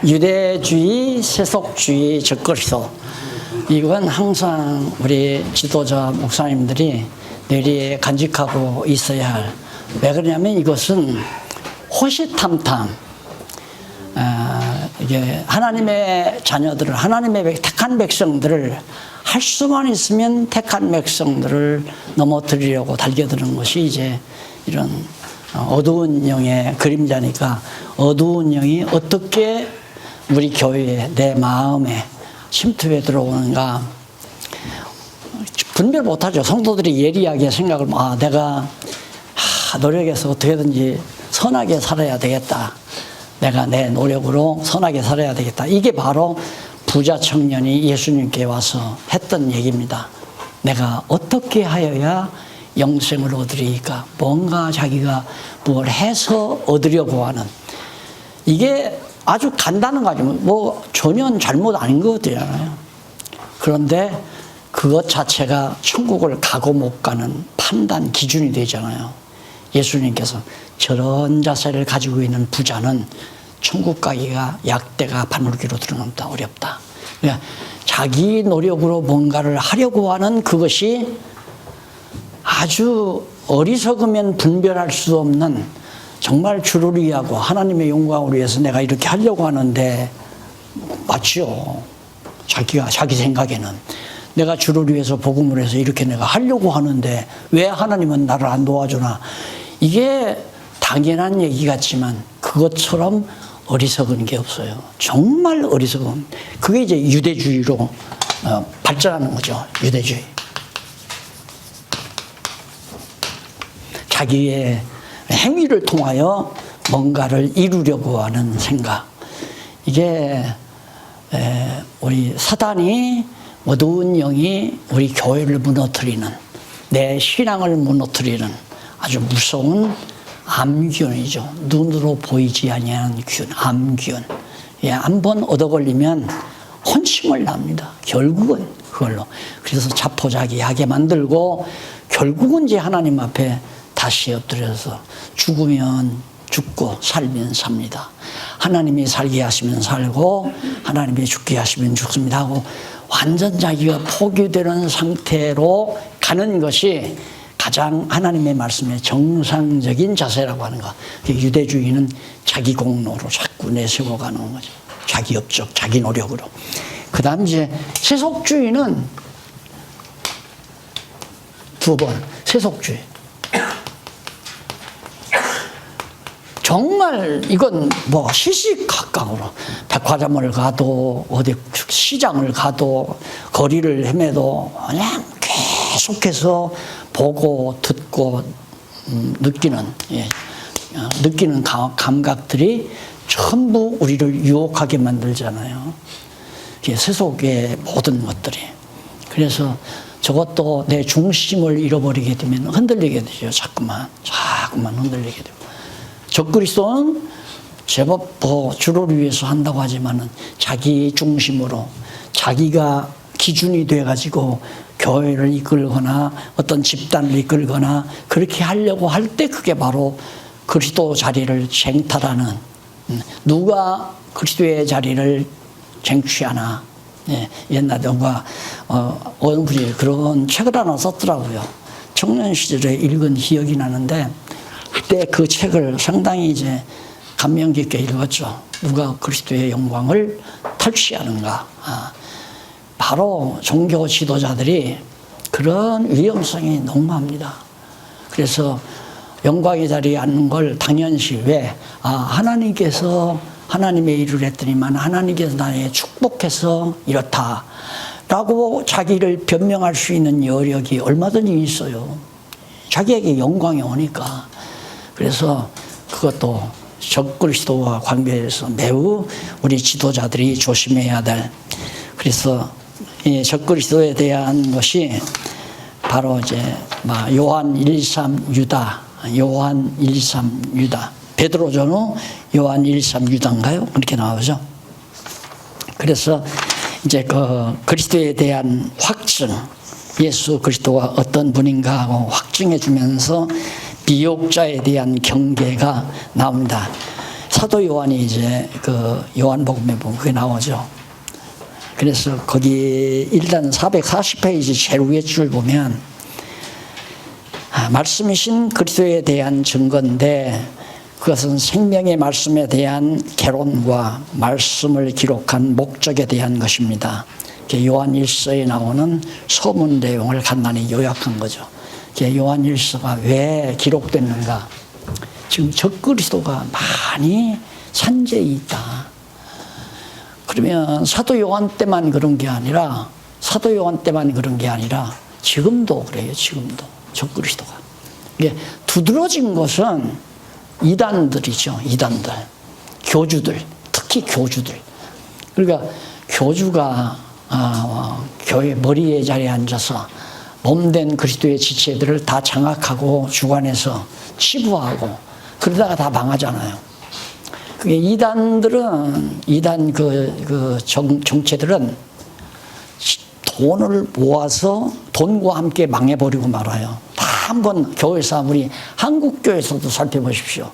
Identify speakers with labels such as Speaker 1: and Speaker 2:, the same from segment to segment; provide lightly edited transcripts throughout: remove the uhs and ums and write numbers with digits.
Speaker 1: 유대주의, 세속주의, 적그리스도. 이건 항상 우리 지도자 목사님들이 뇌리에 간직하고 있어야 할. 왜 그러냐면 이것은 호시탐탐, 이게 하나님의 자녀들을, 하나님의 택한 백성들을 할 수만 있으면 택한 백성들을 넘어뜨리려고 달겨드는 것이 이제 이런 어두운 영의 그림자니까, 어두운 영이 어떻게 우리 교회에, 내 마음에 침투해 들어오는가 분별 못하죠. 성도들이 예리하게 생각을, 내가 노력해서 어떻게든지 선하게 살아야 되겠다, 내가 내 노력으로 선하게 살아야 되겠다. 이게 바로 부자 청년이 예수님께 와서 했던 얘기입니다. 내가 어떻게 하여야 영생을 얻으리까? 뭔가 자기가 뭘 해서 얻으려고 하는, 이게 아주 간단한 거죠. 뭐 전혀 잘못 아닌 것 같잖아요. 그런데 그것 자체가 천국을 가고 못 가는 판단 기준이 되잖아요. 예수님께서 저런 자세를 가지고 있는 부자는 천국 가기가 약대가 바늘기로 들어간다, 어렵다. 그러니까 자기 노력으로 뭔가를 하려고 하는 그것이 아주 어리석으면 분별할 수 없는, 정말 주를 위하고 하나님의 영광을 위해서 내가 이렇게 하려고 하는데, 맞죠? 자기 생각에는 내가 주를 위해서 복음을 해서 이렇게 내가 하려고 하는데 왜 하나님은 나를 안 도와주나? 이게 당연한 얘기 같지만 그것처럼 어리석은 게 없어요. 정말 어리석은. 그게 이제 유대주의로 발전하는 거죠. 유대주의. 자기의 행위를 통하여 뭔가를 이루려고 하는 생각. 이게 우리 사단이, 어두운 영이 우리 교회를 무너뜨리는, 내 신앙을 무너뜨리는 아주 무서운 암균이죠. 눈으로 보이지 아니하는 균, 암균. 한번 얻어 걸리면 혼심을 납니다. 결국은 그걸로. 그래서 자포자기하게 만들고 결국은 이제 하나님 앞에 다시 엎드려서 죽으면 죽고 살면 삽니다. 하나님이 살게 하시면 살고 하나님이 죽게 하시면 죽습니다 하고 완전 자기가 포기되는 상태로 가는 것이 가장 하나님의 말씀에 정상적인 자세라고 하는 거. 유대주의는 자기 공로로 자꾸 내세워가는 거죠. 자기 업적, 자기 노력으로. 그 다음 이제 세속주의는 두 번, 세속주의. 정말 이건 뭐 시시각각으로 백화점을 가도 어디 시장을 가도 거리를 헤매도 그냥 계속해서 보고 듣고 느끼는 감각들이 전부 우리를 유혹하게 만들잖아요. 세속의 모든 것들이. 그래서 저것도 내 중심을 잃어버리게 되면 흔들리게 되죠. 자꾸만 흔들리게 되고. 적그리스도는 제법 주를 위해서 한다고 하지만은 자기 중심으로, 자기가 기준이 돼가지고 교회를 이끌거나 어떤 집단을 이끌거나 그렇게 하려고 할 때 그게 바로 그리스도 자리를 쟁탈하는, 누가 그리스도의 자리를 쟁취하나. 옛날에 누가 어느 분이 그런 책을 하나 썼더라고요. 청년 시절에 읽은 기억이 나는데 그때 그 책을 상당히 이제 감명 깊게 읽었죠. 누가 그리스도의 영광을 탈취하는가. 바로 종교 지도자들이 그런 위험성이 너무합니다. 그래서 영광의 자리에 앉는 걸 당연시, 왜? 하나님께서 하나님의 일을 했더니만 하나님께서 나에게 축복해서 이렇다 라고 자기를 변명할 수 있는 여력이 얼마든지 있어요. 자기에게 영광이 오니까. 그래서 그것도 적그리스도와 관계해서 매우 우리 지도자들이 조심해야 될. 그래서 이 적그리스도에 대한 것이 바로 이제 요한 1.3 유다, 요한 1.3 유다, 베드로 전후 요한 1.3 유다인가요? 그렇게 나오죠. 그래서 이제 그 그리스도에 대한 확증, 예수 그리스도가 어떤 분인가 하고 확증해 주면서 비옥자에 대한 경계가 나옵니다. 사도 요한이 이제 그 요한복음에 보면 그게 나오죠. 그래서 거기 일단 440페이지 제일 위에 줄 보면 말씀이신 그리스도에 대한 증거인데 그것은 생명의 말씀에 대한 개론과 말씀을 기록한 목적에 대한 것입니다. 요한 1서에 나오는 서문 내용을 간단히 요약한 거죠. 요한 1서가 왜 기록됐는가? 지금 적그리스도가 많이 산재해 있다. 그러면 사도 요한 때만 그런 게 아니라 지금도 그래요. 지금도 적그리스도가. 이게 두드러진 것은 이단들이죠. 이단들, 교주들, 특히 교주들. 그러니까 교주가 교회 머리에 자리에 앉아서 몸된 그리스도의 지체들을 다 장악하고 주관해서 치부하고 그러다가 다 망하잖아요. 그게 이단 정체들은 돈을 모아서 돈과 함께 망해버리고 말아요. 다 한번 교회에서 아무리 한국 교회에서도 살펴보십시오.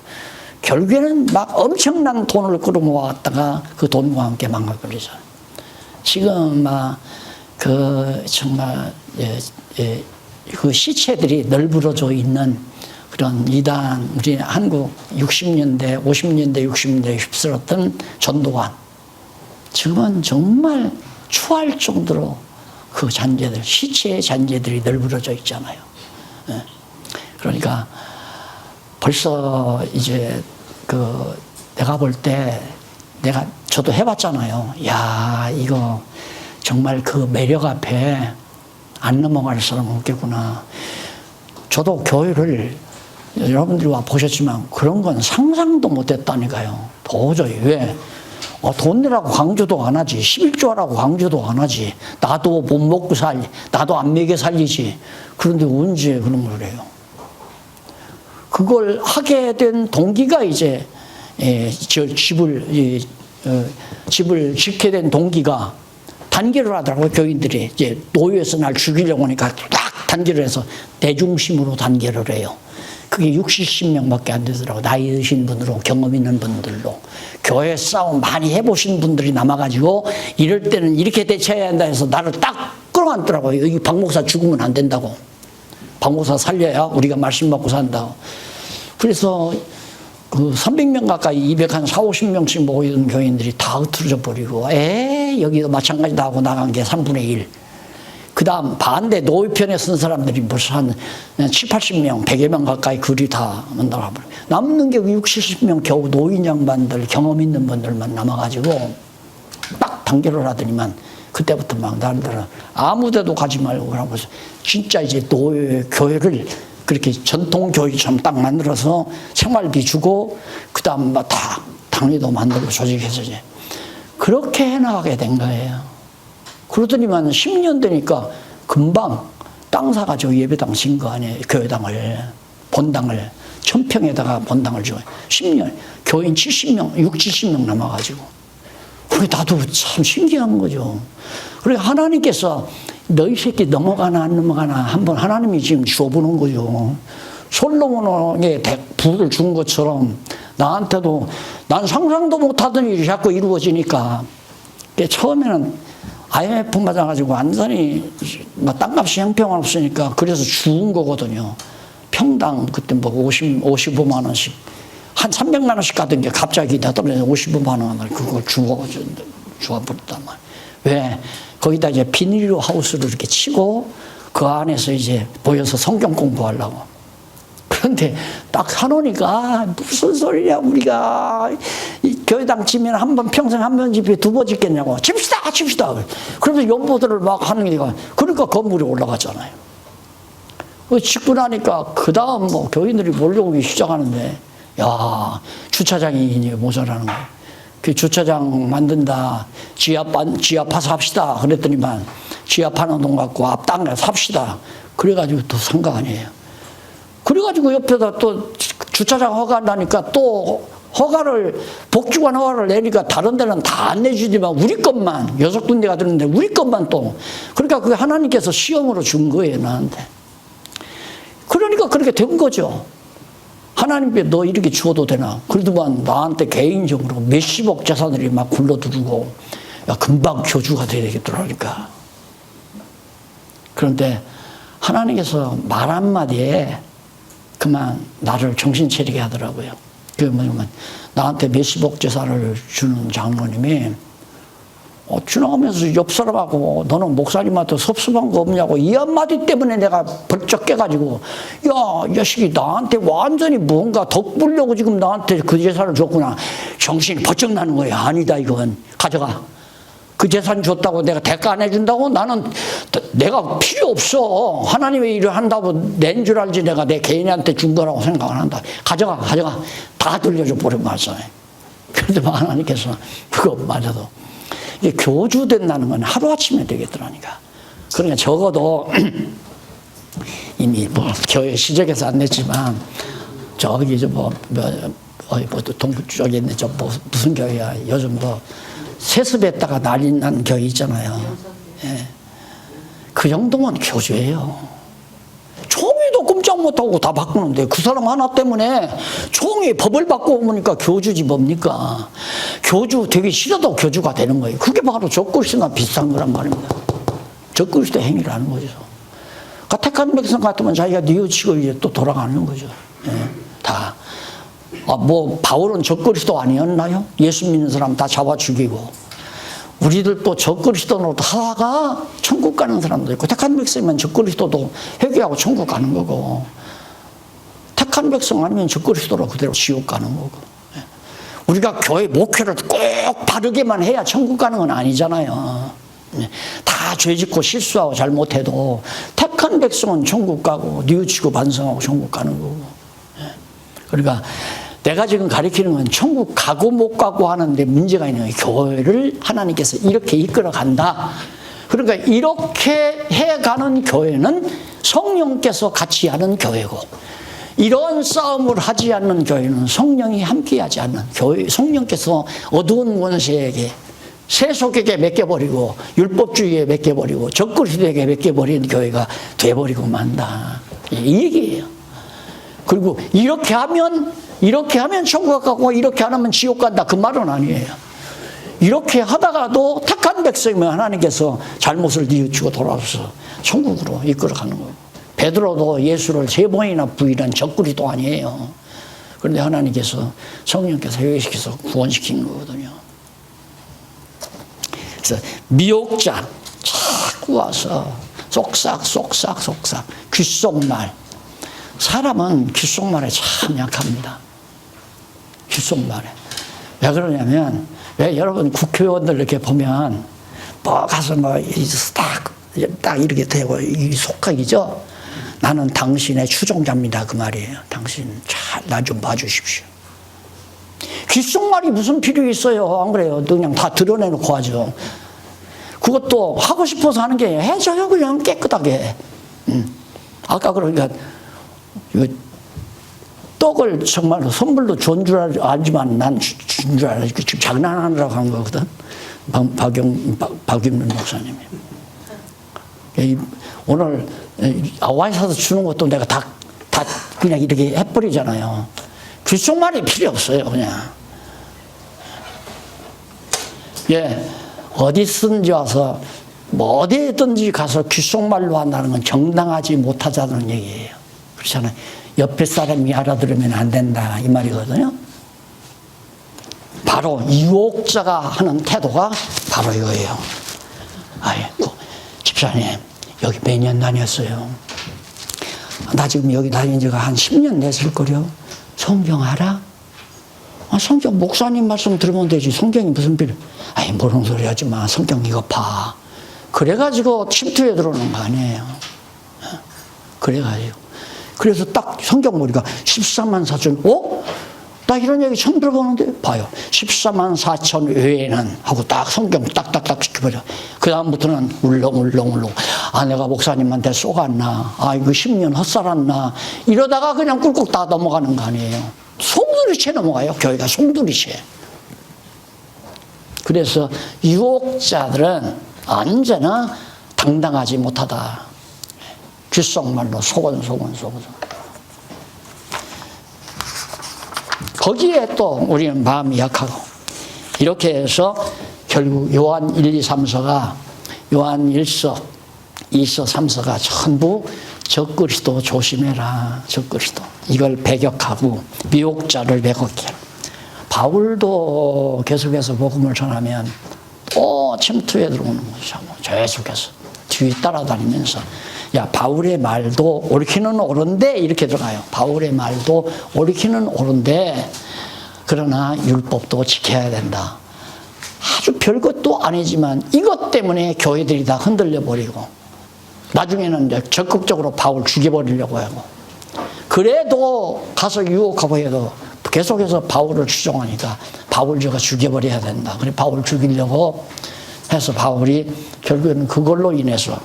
Speaker 1: 결국에는 막 엄청난 돈을 끌어모았다가 그 돈과 함께 망해버리잖아요. 지금 정말 그 시체들이 널브러져 있는 그런 이단, 우리 한국 60년대, 50년대, 60년대에 휩쓸었던 전도관. 지금은 정말 추할 정도로 그 잔재들, 시체의 잔재들이 널브러져 있잖아요. 그러니까 벌써 이제 내가 볼 때 저도 해봤잖아요. 야, 이거 정말 그 매력 앞에 안 넘어갈 사람은 없겠구나. 저도 교회를 여러분들이 와 보셨지만 그런 건 상상도 못했다니까요. 도저히. 왜? 돈 내라고 강조도 안 하지. 11조 하라고 강조도 안 하지. 나도 못 먹고 나도 안 먹여 살리지. 그런데 언제 그런 걸 해요? 그걸 하게 된 동기가 이제 집을 짓게 된 동기가 단결을 하더라고요. 교인들이 이제 노예에서 날 죽이려고 하니까 딱 단결을 해서 대중심으로 단결을 해요. 그게 60, 70명밖에 안 되더라고. 나이 드신 분으로, 경험 있는 분들로. 교회 싸움 많이 해보신 분들이 남아가지고 이럴 때는 이렇게 대처해야 한다 해서 나를 딱 끌어안더라고요. 여기 박 목사 죽으면 안 된다고. 박 목사 살려야 우리가 말씀 받고 산다고. 그래서 그 300명 가까이 240, 50명씩 모이던 교인들이 다 흩어져 버리고 여기도 마찬가지다 하고 나간 게 3분의 1. 그 다음 반대 노회편에 쓴 사람들이 벌써 한 7, 80명, 100여 명 가까이 글이 다 나가버려. 남는 게 60, 70명 겨우 노인 양반들, 경험 있는 분들만 남아가지고 딱 단결을 하더니만 그때부터 막 나름대로 아무 데도 가지 말고 그러고 진짜 이제 교회를 그렇게 전통 교회처럼 딱 만들어서 생활비 주고 그 다음 다 당리도 만들고 조직해서 이제 그렇게 해나가게 된 거예요. 그러더니만 10년 되니까 금방 땅 사가지고 예배당 진 거 아니에요. 교회당을, 본당을, 1000평에다가 본당을 주고 10년, 교인 70명, 60, 70명 남아가지고. 그게 나도 참 신기한 거죠. 그러니까 하나님께서 너희 새끼 넘어가나 안 넘어가나 한번 하나님이 지금 주어보는 거죠. 솔로몬에게 부를 준 것처럼 나한테도 난 상상도 못하던 일이 자꾸 이루어지니까 처음에는 IMF 맞아가지고 완전히 땅값이 형편없으니까 그래서 죽은 거거든요. 평당 그때 55만 원씩 한 300만 원씩 가던 게 갑자기 다 떨어져서 55만 원을 그걸 주워버렸단 말이에요. 왜? 거기다 이제 비닐로 하우스를 이렇게 치고 그 안에서 이제 모여서 성경 공부하려고. 그런데 딱 사놓으니까 무슨 소리냐 우리가 교회당 지면 평생 한 번 집에 2번 짓겠냐고. 집시다. 그러면서 연보들을 막 하는 게 그러니까 건물이 올라갔잖아요. 짓고 나니까 그 다음 교인들이 몰려오기 시작하는데 야 주차장이 모자라는 거예요. 그 주차장 만든다. 지하파서 합시다. 그랬더니만 지하파는 돈 갖고 앞 땅에 삽시다. 그래가지고 또 산 거 아니에요. 그래가지고 옆에다 또 주차장 허가 나니까 또 복주관 허가를 내니까 다른 데는 다 안 내주지만 우리 것만 6군데가 들었는데 우리 것만 또 그러니까 그게 하나님께서 시험으로 준 거예요 나한테. 그러니까 그렇게 된 거죠. 하나님께 너 이렇게 죽어도 되나? 그래도만 나한테 개인적으로 몇십억 재산들이 막 굴러들고, 야, 금방 교주가 돼야 되겠더라니까. 그런데 하나님께서 말 한마디에 그만 나를 정신 차리게 하더라고요. 그게 뭐냐면, 나한테 몇십억 재산을 주는 장로님이, 지나가면서 옆 사람하고 너는 목사님한테 섭섭한 거 없냐고 이 한마디 때문에 내가 벌쩍 깨가지고, 야, 이 자식이 나한테 완전히 뭔가 덕 보려고 지금 나한테 그 재산을 줬구나. 정신이 번쩍 나는 거야. 아니다, 이건. 가져가. 그 재산 줬다고 내가 대가 안 해준다고? 나는 내가 필요 없어. 하나님의 일을 한다고 낸 줄 알지 내가 내 개인한테 준 거라고 생각 안 한다. 가져가. 다 돌려줘 버린 거였어. 그런데 하나님께서 그것마저도 이게 교주 된다는 건 하루아침에 되겠더라니까. 그러니까 적어도 이미 뭐 교회 시작해서 안 냈지만 저기 동부 쪽에 있는 무슨 교회야. 요즘 세습했다가 난리 난 교회 있잖아요. 예. 그 정도면 교주예요. 총회도 꼼짝 못하고 다 바꾸는데 그 사람 하나 때문에 총회 법을 바꿔보니까 교주지 뭡니까? 교주 되기 싫어도 교주가 되는 거예요. 그게 바로 적그리스도나 비슷한 거란 말입니다. 적그리스도 행위를 하는 거죠. 택한 백성 같으면 자기가 뉘우치고 이제 또 돌아가는 거죠. 예. 다. 바울은 적그리스도 아니었나요? 예수 믿는 사람 다 잡아 죽이고, 우리들도 적그리스도로 하다가 천국 가는 사람도 있고, 택한 백성이면 적그리스도도 회개하고 천국 가는 거고, 택한 백성 아니면 적그리스도로 그대로 지옥 가는 거고. 우리가 교회 목회를 꼭 바르게만 해야 천국 가는 건 아니잖아요. 다 죄짓고 실수하고 잘못해도 택한 백성은 천국 가고 뉘우치고 반성하고 천국 가는 거고. 그러니까 내가 지금 가리키는 건 천국 가고 못 가고 하는데 문제가 있는 거예요. 교회를 하나님께서 이렇게 이끌어 간다. 그러니까 이렇게 해가는 교회는 성령께서 같이 하는 교회고, 이런 싸움을 하지 않는 교회는 성령이 함께하지 않는 교회, 성령께서 어두운 권세에게, 세속에게 맡겨버리고 율법주의에 맡겨버리고 적그리스도에게 맡겨버린 교회가 돼버리고 만다. 이 얘기예요. 그리고 이렇게 하면 천국 가고 이렇게 안 하면 지옥 간다. 그 말은 아니에요. 이렇게 하다가도 택한 백성이면 하나님께서 잘못을 뉘우치고 돌아와서 천국으로 이끌어가는 거예요. 베드로도 예수를 3번이나 부인한 적그리스도 아니에요. 그런데 하나님께서 성령께서 회개시켜서 구원시키는 거거든요. 그래서 미혹자 자꾸 와서 속삭 귓속말. 사람은 귓속말에 참 약합니다. 귓속말에. 왜 그러냐면, 왜 여러분 국회의원들 이렇게 보면 가서 딱 이렇게 되고 이 속각이죠. 나는 당신의 추종자입니다. 그 말이에요. 당신 잘 나 좀 봐주십시오. 귓속말이 무슨 필요 있어요? 안 그래요? 그냥 다 드러내놓고 하죠. 그것도 하고 싶어서 하는 게 해줘요. 그냥 깨끗하게. 아까 그러니까 떡을 정말로 선물로 준 줄 알지만 난 준 줄 알았지. 지금 장난하느라고 한 거거든. 박윤문 목사님이. 오늘 와이사서 주는 것도 내가 다 그냥 이렇게 해버리잖아요. 귓속말이 필요 없어요, 그냥. 예, 어디든지 와서, 어디든지 가서 귓속말로 한다는 건 정당하지 못하자는 얘기예요. 그렇잖아요. 옆에 사람이 알아들으면 안 된다, 이 말이거든요. 바로 유혹자가 하는 태도가 바로 이거예요. 아이고, 집사님, 여기 몇 년 다녔어요? 나 지금 여기 다닌 지가 한 10년 됐을 거려. 성경 알아? 성경 목사님 말씀 들으면 되지. 성경이 무슨 필요? 모르는 소리 하지 마. 성경 이거 봐. 그래가지고 침투에 들어오는 거 아니에요. 그래가지고. 그래서 딱 성경 보니까 14만 4천, 나 이런 얘기 처음 들어보는데, 봐요. 14만 4천 외에는 하고 딱 성경 딱딱딱 시켜버려. 그 다음부터는 울렁울렁. 내가 목사님한테 쏘갔나. 이거 10년 헛살았나. 이러다가 그냥 꿀꺽 다 넘어가는 거 아니에요. 송두리째 넘어가요. 교회가 송두리째. 그래서 유혹자들은 언제나 당당하지 못하다. 귓속말로 속은. 거기에 또 우리는 마음이 약하고 이렇게 해서 결국 요한 1, 2, 3서가 요한 1서, 2서, 3서가 전부 적그리스도 조심해라. 적그리스도. 이걸 배격하고 미혹자를 배격해라. 바울도 계속해서 복음을 전하면 또 침투에 들어오는 것이고 계속해서 뒤 따라다니면서 야 바울의 말도 옳기는 옳은데 이렇게 들어가요. 바울의 말도 옳기는 옳은데 그러나 율법도 지켜야 된다. 아주 별것도 아니지만 이것 때문에 교회들이 다 흔들려 버리고 나중에는 이제 적극적으로 바울 죽여버리려고 하고 그래도 가서 유혹하고 해도 계속해서 바울을 추종하니까 바울 저가 죽여버려야 된다. 그래 바울 죽이려고 해서 바울이 결국에는 그걸로 인해서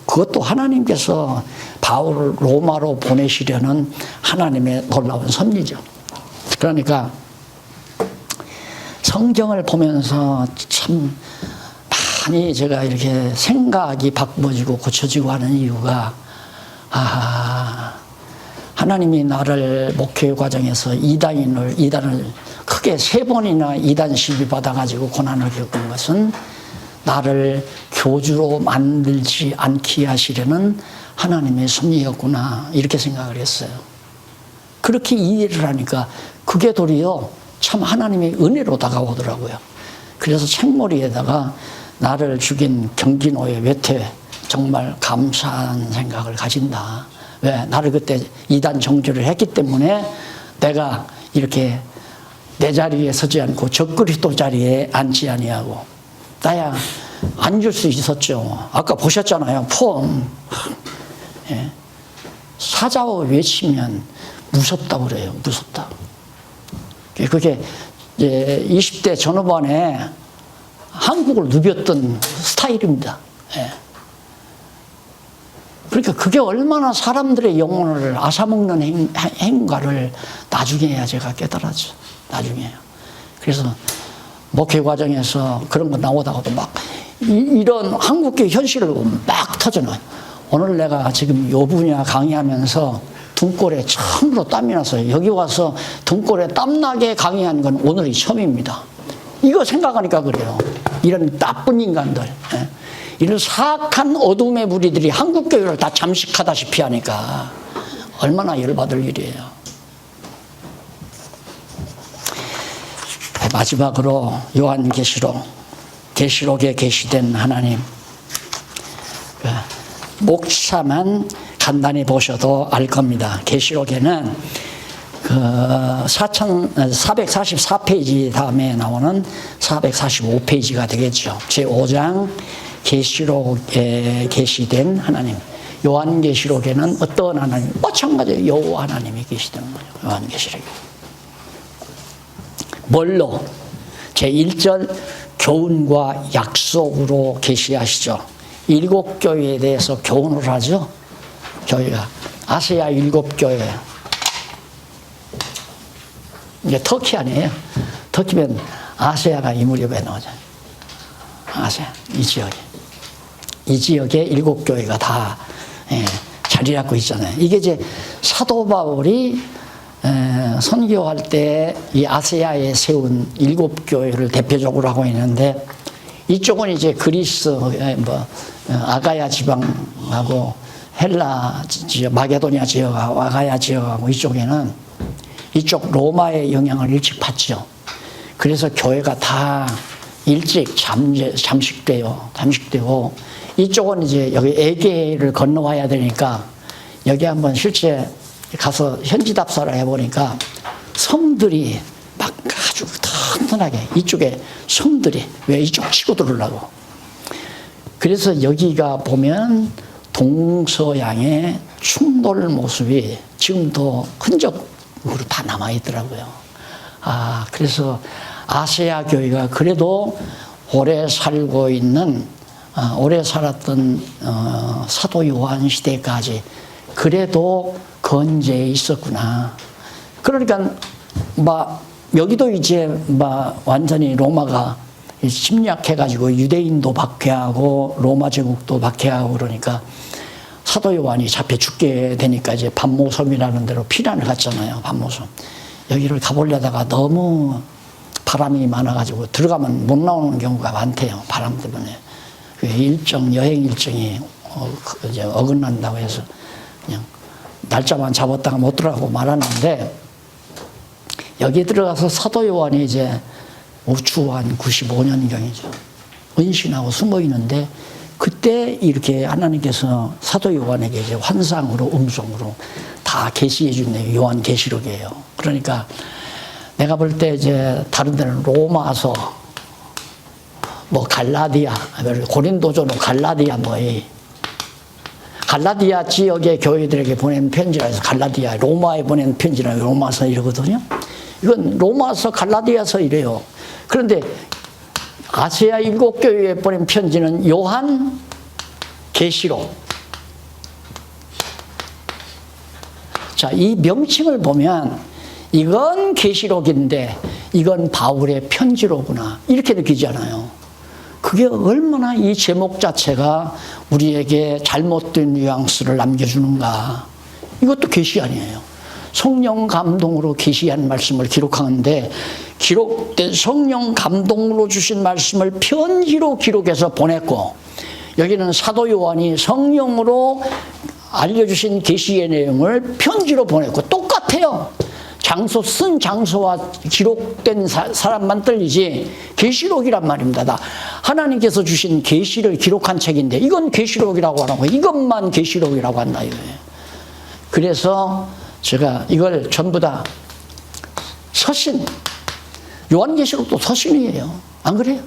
Speaker 1: 그것도 하나님께서 바울을 로마로 보내시려는 하나님의 놀라운 섭리죠. 그러니까 성경을 보면서 참 많이 제가 이렇게 생각이 바꿔지고 고쳐지고 하는 이유가 하나님이 나를 목회 과정에서 이단을 크게 3번이나 이단 시비 받아가지고 고난을 겪은 것은 나를 교주로 만들지 않게 하시려는 하나님의 섭리였구나 이렇게 생각을 했어요. 그렇게 이해를 하니까 그게 도리어 참 하나님의 은혜로 다가오더라고요. 그래서 책머리에다가 나를 죽인 경기노예 외태 정말 감사한 생각을 가진다. 왜? 나를 그때 이단 정죄를 했기 때문에 내가 이렇게 내 자리에 서지 않고 적그리스도 자리에 앉지 아니하고 나야 앉을 수 있었죠. 아까 보셨잖아요. 폼. 예. 사자어 외치면 무섭다고 그래요. 무섭다. 그게 이제 20대 전후반에 한국을 누볐던 스타일입니다. 예. 그러니까 그게 얼마나 사람들의 영혼을 앗아먹는 행가를 나중에야 제가 깨달았죠. 나중에요. 그래서 목회 과정에서 그런 거 나오다가도 막 이런 한국계 현실을 막 터져나요. 오늘 내가 지금 요 분야 강의하면서 등골에 처음으로 땀이 났어요. 여기 와서 등골에 땀나게 강의한 건 오늘이 처음입니다. 이거 생각하니까 그래요. 이런 나쁜 인간들. 예. 이런 사악한 어둠의 무리들이 한국교회를 다 잠식하다시피 하니까 얼마나 열받을 일이에요. 마지막으로 요한계시록, 계시록에 계시된 하나님. 목차만 간단히 보셔도 알 겁니다. 계시록에는 그 444페이지 다음에 나오는 445페이지가 되겠죠. 제5장 계시록에 계시된 하나님. 요한계시록에는 어떤 하나님? 마찬가지로 여호와 하나님이 계시다는 거예요. 요한계시록에. 뭘로? 제1절 교훈과 약속으로 계시하시죠. 7교회에 대해서 교훈을 하죠. 교회가 아시아 7교회. 이게 터키 아니에요. 터키면 아시아가 이 무렵에 나오잖아요. 아시아 이 지역에. 이 지역에 7교회가 다 자리 잡고 있잖아요. 이게 이제 사도 바울이 선교할 때 이 아시아에 세운 7교회를 대표적으로 하고 있는데 이쪽은 이제 그리스, 아가야 지방하고 헬라 지역, 마게도니아 지역하고 아가야 지역하고 이쪽에는 이쪽 로마의 영향을 일찍 받죠. 그래서 교회가 다 일찍 잠식되고 이쪽은 이제 여기 에게를 건너와야 되니까 여기 한번 실제 가서 현지 답사를 해보니까 성들이 막 아주 튼튼하게 이쪽에 성들이 왜 이쪽 치고 들어오려고. 그래서 여기가 보면 동서양의 충돌 모습이 지금도 흔적으로 다 남아있더라고요. 그래서 아시아 교회가 그래도 오래 살고 있는 오래 살았던 사도 요한 시대까지 그래도 건재해 있었구나. 그러니까 여기도 이제 완전히 로마가 침략해가지고 유대인도 박해하고 로마 제국도 박해하고 그러니까 사도 요한이 잡혀 죽게 되니까 이제 반모섬이라는 데로 피난을 갔잖아요. 반모섬. 여기를 가보려다가 너무 바람이 많아가지고 들어가면 못 나오는 경우가 많대요. 바람 때문에. 여행 일정이 이제 어긋난다고 해서 그냥 날짜만 잡았다가 못 들어가고 말았는데, 여기 들어가서 사도 요한이 이제 우추 한 95년경이죠. 은신하고 숨어 있는데, 그때 이렇게 하나님께서 사도 요한에게 이제 환상으로 음성으로 다 계시해 준 요한 계시록이에요. 그러니까 내가 볼 때 이제 다른 데는 로마서, 뭐 갈라디아, 고린도전은 갈라디아 갈라디아 지역의 교회들에게 보낸 편지라 해서 갈라디아, 로마에 보낸 편지라 로마서 이러거든요. 이건 로마서, 갈라디아서 이래요. 그런데 아시아 7교회에 보낸 편지는 요한 계시록. 자, 이 명칭을 보면 이건 계시록인데 이건 바울의 편지로구나, 이렇게 느끼잖아요. 그게 얼마나 이 제목 자체가 우리에게 잘못된 뉘앙스를 남겨주는가. 이것도 계시 아니에요. 성령 감동으로 계시한 말씀을 기록하는데, 기록된 성령 감동으로 주신 말씀을 편지로 기록해서 보냈고, 여기는 사도 요한이 성령으로 알려주신 계시의 내용을 편지로 보냈고, 똑같아요. 쓴 장소와 기록된 사람만 틀리지 계시록이란 말입니다. 다 하나님께서 주신 계시를 기록한 책인데 이건 계시록이라고 하는 거예요. 이것만 계시록이라고 한다 이거예요. 그래서 제가 이걸 전부 다 서신, 요한계시록도 서신이에요. 안 그래요?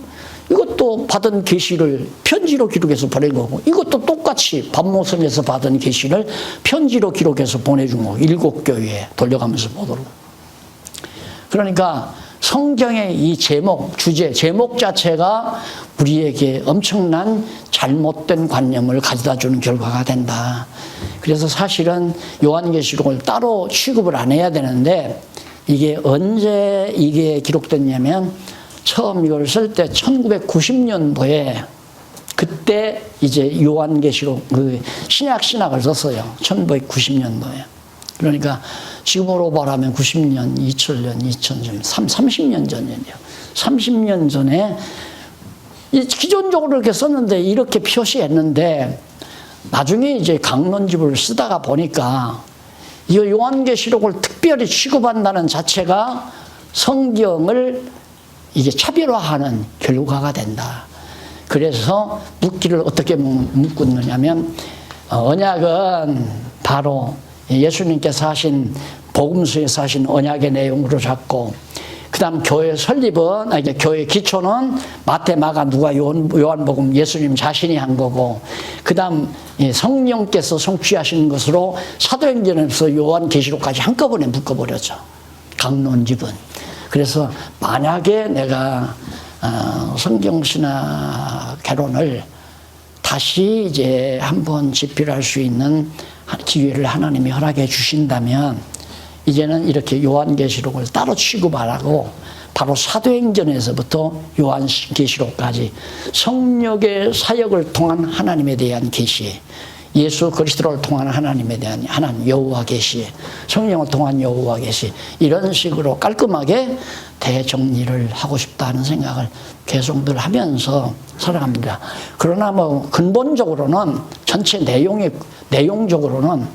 Speaker 1: 이것도 받은 계시를 편지로 기록해서 보낸 거고, 이것도 똑같이 반모섬에서 받은 계시를 편지로 기록해서 보내준 거고, 7교회에 돌려가면서 보도록. 그러니까 성경의 이 제목 자체가 우리에게 엄청난 잘못된 관념을 가져다 주는 결과가 된다. 그래서 사실은 요한계시록을 따로 취급을 안 해야 되는데, 이게 언제 이게 기록됐냐면, 처음 이걸 쓸 때 1990년도에 그때 이제 요한계시록 신약을 썼어요. 1990년도에. 그러니까 지금으로 말하면 90년, 2000년, 2000년, 30년 전이에요. 30년 전에 기존적으로 이렇게 썼는데, 이렇게 표시했는데, 나중에 이제 강론집을 쓰다가 보니까 이 요한계시록을 특별히 취급한다는 자체가 성경을 이게 차별화하는 결과가 된다. 그래서 묻기를 어떻게 묻느냐면, 언약은 바로 예수님께서 하신 복음서에서 하신 언약의 내용으로 잡고, 그 다음 교회 설립은, 교회 기초는 마태, 마가, 누가, 요한복음 예수님 자신이 한 거고, 그 다음 성령께서 성취하시는 것으로 사도행전에서 요한계시록까지 한꺼번에 묶어버렸죠. 강론집은. 그래서 만약에 내가 성경신학 개론을 다시 이제 한번 집필할 수 있는 기회를 하나님이 허락해 주신다면, 이제는 이렇게 요한계시록을 따로 취급 안 하고 바로 사도행전에서부터 요한계시록까지 성령의 사역을 통한 하나님에 대한 계시, 예수 그리스도를 통한 하나님에 대한 하나님 여호와 계시, 성령을 통한 여호와 계시, 이런 식으로 깔끔하게 대정리를 하고 싶다는 생각을 계속 늘 하면서 살아갑니다. 그러나 뭐 근본적으로는 전체 내용적으로는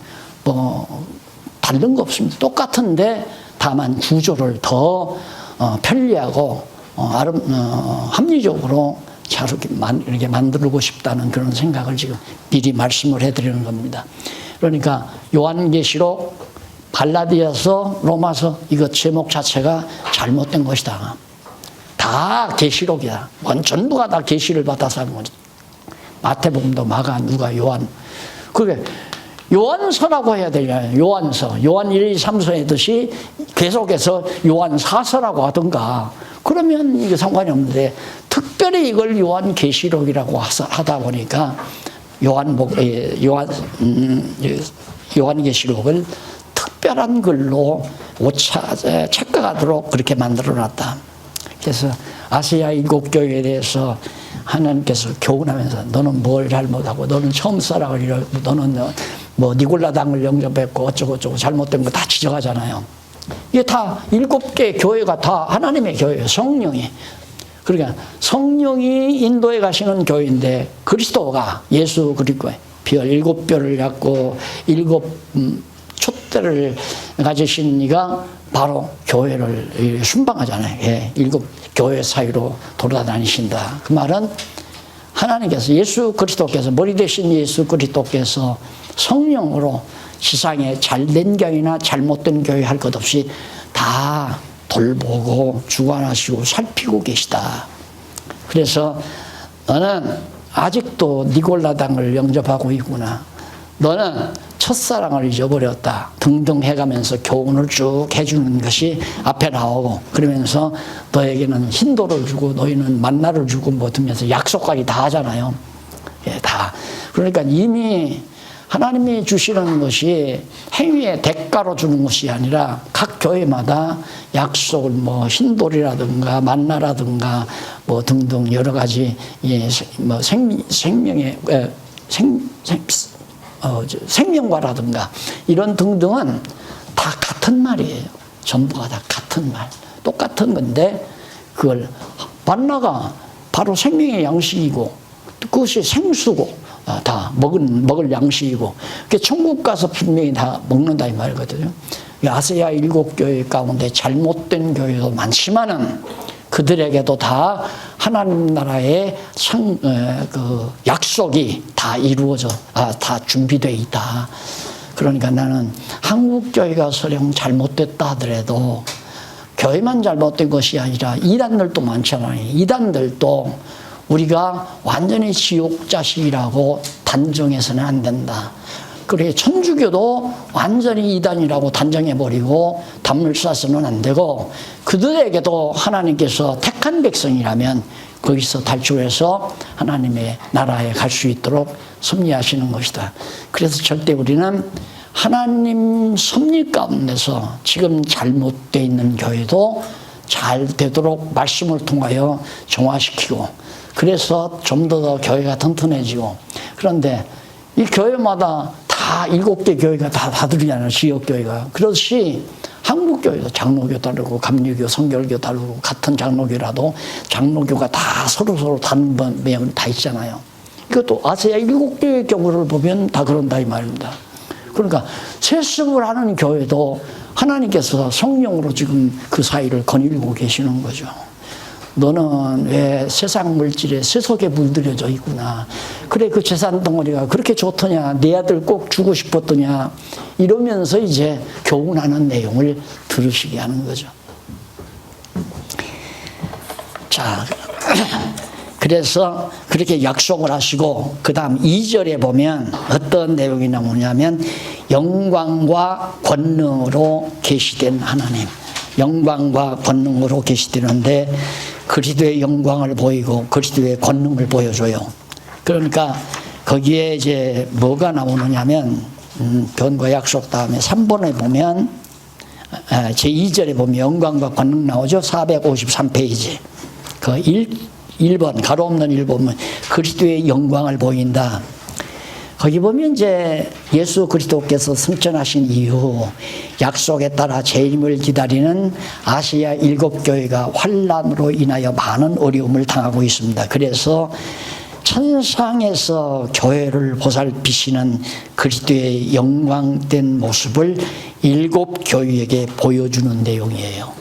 Speaker 1: 뭐 다른 거 없습니다. 똑같은데 다만 구조를 더 편리하고 합리적으로 잘 이렇게 만들고 싶다는 그런 생각을 지금 미리 말씀을 해드리는 겁니다. 그러니까 요한계시록, 갈라디아서, 로마서, 이거 제목 자체가 잘못된 것이다. 다 계시록이야. 전부가 다 계시를 받아서 하는 거지. 마태복음도 마가, 누가, 요한. 그게 요한서라고 해야 되냐. 요한서. 요한 1, 2, 3서 했듯이 계속해서 요한사서라고 하든가. 그러면 이게 상관이 없는데, 특별히 이걸 요한계시록이라고 하다 보니까 요한계시록을 특별한 글로 착각하도록 그렇게 만들어놨다. 그래서 아시아 7교회에 대해서 하나님께서 교훈하면서, 너는 뭘 잘못하고, 너는 처음 사랑을 잃었고, 너는 뭐 니골라당을 영접했고 어쩌고 잘못된 거 다 지적하잖아요. 이게 다 7개 교회가 다 하나님의 교회예요. 성령이. 그러니까 성령이 인도에 가시는 교회인데 그리스도가 예수 그리스도의 별 7별을 갖고 7 촛대를 가지신 이가 바로 교회를 순방하잖아요. 예, 7 교회 사이로 돌아다니신다. 그 말은 하나님께서 예수 그리스도께서 머리 대신 예수 그리스도께서 성령으로 세상에 잘된 교회나 잘못된 교회 할 것 없이 다 돌보고 주관하시고 살피고 계시다. 그래서 너는 아직도 니골라당을 영접하고 있구나. 너는 첫사랑을 잊어버렸다. 등등 해가면서 교훈을 쭉 해주는 것이 앞에 나오고 그러면서 너에게는 흰돌을 주고 너희는 만나를 주고 뭐 하면서 약속까지 다 하잖아요. 예, 다. 그러니까 이미 하나님이 주시는 것이 행위의 대가로 주는 것이 아니라 각 교회마다 약속을 뭐 흰돌이라든가 만나라든가 뭐 등등 여러 가지 예, 뭐 생명의 생명과라든가 이런 등등은 다 같은 말이에요. 전부가 다 같은 말, 똑같은 건데 그걸 만나가 바로 생명의 양식이고 그것이 생수고 다 먹을 양식이고 그 천국 가서 분명히 다 먹는다 이 말이거든요. 아세아 7교회 가운데 잘못된 교회도 많지만은 그들에게도 다 하나님 나라의 그 약속이 다 이루어져, 다 준비되어 있다. 그러니까 나는 한국 교회가 설령 잘못됐다 하더라도 교회만 잘못된 것이 아니라 이단들도 많잖아요. 이단들도 우리가 완전히 지옥 자식이라고 단정해서는 안 된다. 그래 천주교도 완전히 이단이라고 단정해버리고 단물 쏴서는 안 되고 그들에게도 하나님께서 택한 백성이라면 거기서 탈출해서 하나님의 나라에 갈 수 있도록 섭리하시는 것이다. 그래서 절대 우리는 하나님 섭리 가운데서 지금 잘못되어 있는 교회도 잘 되도록 말씀을 통하여 정화시키고 그래서 좀 더 교회가 튼튼해지고 그런데 이 교회마다 다 7개 교회가 다 다르잖아요. 지역교회가. 그렇듯이 한국교회도 장로교 다르고 감리교, 성결교 다르고 같은 장로교라도 장로교가 다 서로 다른 면이 다 있잖아요. 이것도 아세아 7개의 경우를 보면 다 그런다 이 말입니다. 그러니까 세습을 하는 교회도 하나님께서 성령으로 지금 그 사이를 거닐고 계시는 거죠. 너는 왜 세상 물질에 세속에 물들여져 있구나. 그래 그 재산 덩어리가 그렇게 좋더냐. 내 아들 꼭 주고 싶었더냐. 이러면서 이제 교훈하는 내용을 들으시게 하는 거죠. 자, 그래서 그렇게 약속을 하시고 그 다음 2절에 보면 어떤 내용이 나오냐면 영광과 권능으로 계시된 하나님. 영광과 권능으로 계시되는데 그리스도의 영광을 보이고 그리스도의 권능을 보여줘요. 그러니까 거기에 이제 뭐가 나오느냐면 변과 약속 다음에 3번에 보면 제2절에 보면 영광과 권능 나오죠. 453페이지 그 1번 가로 없는 1 보면 그리스도의 영광을 보인다. 거기 보면 이제 예수 그리스도께서 승천하신 이후 약속에 따라 재림을 기다리는 아시아 7교회가 환난으로 인하여 많은 어려움을 당하고 있습니다. 그래서 천상에서 교회를 보살피시는 그리스도의 영광된 모습을 7교회에게 보여주는 내용이에요.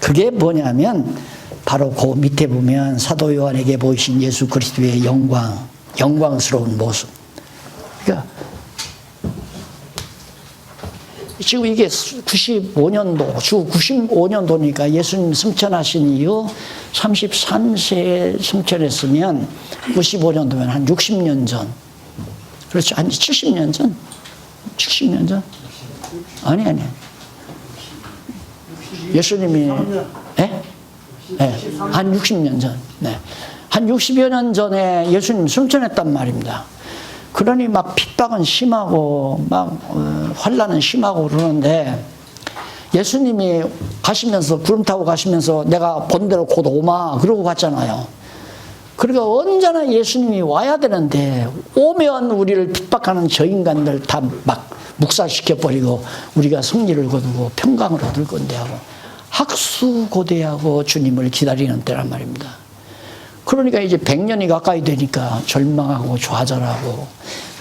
Speaker 1: 그게 뭐냐면 바로 그 밑에 보면 사도 요한에게 보이신 예수 그리스도의 영광스러운 모습. 그러니까 지금 이게 95년도, 주 95년도니까 예수님 승천하신 이후 33세에 승천했으면 95년도면 한 60년 전. 그렇죠. 한 70년 전? 70년 전? 아니. 예수님이, 네? 네. 한 60년 전. 네. 한 60여 년 전에 예수님 승천했단 말입니다. 그러니 막 핍박은 심하고 막 환난은 심하고 그러는데 예수님이 가시면서 구름 타고 가시면서 내가 본 대로 곧 오마 그러고 갔잖아요. 그러니까 언제나 예수님이 와야 되는데 오면 우리를 핍박하는 저 인간들 다 막 묵살시켜버리고 우리가 승리를 거두고 평강을 얻을 건데 하고 학수고대하고 주님을 기다리는 때란 말입니다. 그러니까 이제 100년이 가까이 되니까 절망하고 좌절하고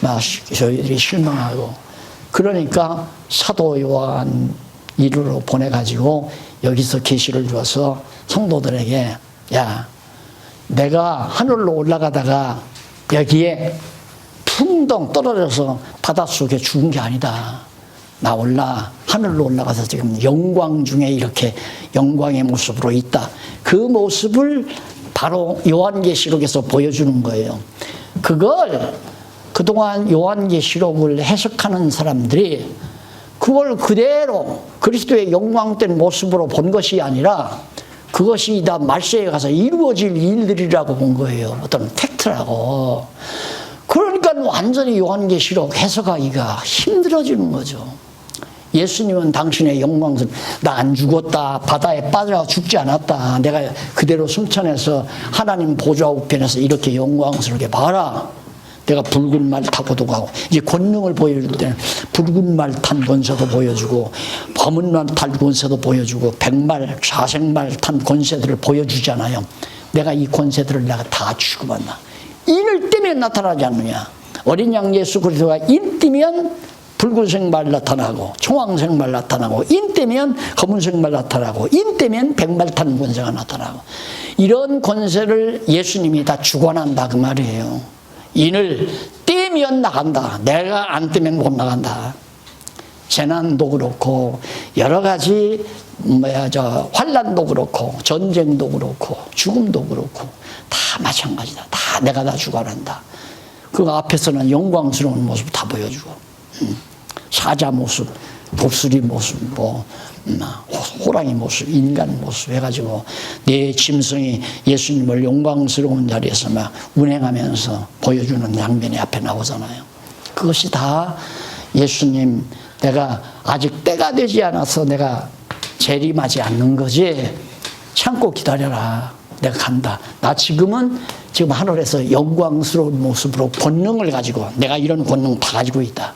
Speaker 1: 막 저희들이 실망하고 그러니까 사도 요한 이르러 보내가지고 여기서 계시를 줘서 성도들에게 야, 내가 하늘로 올라가다가 여기에 풍덩 떨어져서 바닷속에 죽은 게 아니다. 나 하늘로 올라가서 지금 영광 중에 이렇게 영광의 모습으로 있다. 그 모습을 바로 요한계시록에서 보여주는 거예요. 그걸 그동안 요한계시록을 해석하는 사람들이 그걸 그대로 그리스도의 영광된 모습으로 본 것이 아니라 그것이 다 말세에 가서 이루어질 일들이라고 본 거예요. 어떤 팩트라고. 그러니까 완전히 요한계시록 해석하기가 힘들어지는 거죠. 예수님은 당신의 영광스러운 나 안 죽었다. 바다에 빠져 죽지 않았다. 내가 그대로 승천해서 하나님 보좌 우편에서 이렇게 영광스럽게 봐라. 내가 붉은 말 타고도 가고 이제 권능을 보여줄 때는 붉은 말 탄 권세도 보여주고 검은 말 탄 권세도 보여주고 백말 사색말 탄 권세들을 보여주잖아요. 내가 이 권세들을 내가 다 취급한다. 인을 띠면 나타나지 않느냐. 어린 양 예수 그리스도가 인 띠면 붉은색 말 나타나고 청황색 말 나타나고 인 떼면 검은색 말 나타나고 인 떼면 백말 탄 권세가 나타나고 이런 권세를 예수님이 다 주관한다 그 말이에요. 인을 떼면 나간다. 내가 안 떼면 못 나간다. 재난도 그렇고 여러 가지 환난도 그렇고 전쟁도 그렇고 죽음도 그렇고 다 마찬가지다. 다 내가 다 주관한다. 그 앞에서는 영광스러운 모습 다 보여주고 사자 모습, 독수리 모습, 호랑이 모습, 인간 모습 해가지고 내 짐승이 예수님을 영광스러운 자리에서 막 운행하면서 보여주는 장면이 앞에 나오잖아요. 그것이 다 예수님 내가 아직 때가 되지 않아서 내가 재림하지 않는 거지. 참고 기다려라. 내가 간다. 나 지금 하늘에서 영광스러운 모습으로 권능을 가지고 내가 이런 권능 다 가지고 있다.